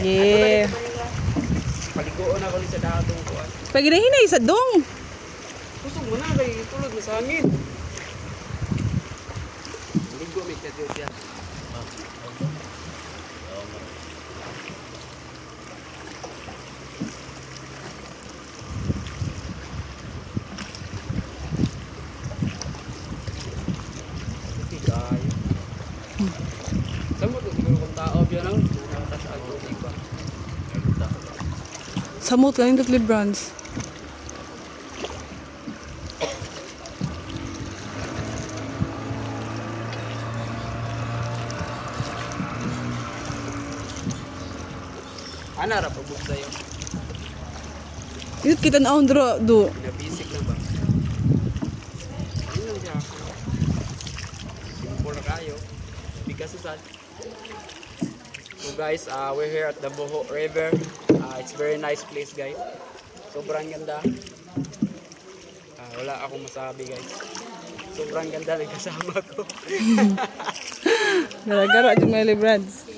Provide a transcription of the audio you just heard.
Yeah. Paliguan ako sa datong kuan. Pag hinahinay sa dong. Kusog mo na kay tulog na sa hangin. Ligo may kadyo siya. Samot ko siguro kung tao biya lang. Nakatasaan ko iba. Samot ka nindot librans. Ana ra pabuk sa'yo. Ito kita na do. Pinabisik lang ba? Ayun lang siya. Simple na kayo. Bigas usad. So guys, we're here at the Boho River. It's very nice place guys. Sobrang ganda. Wala akong masabi guys. Sobrang ganda ng kasama ko. Gara-gara yung mga librans.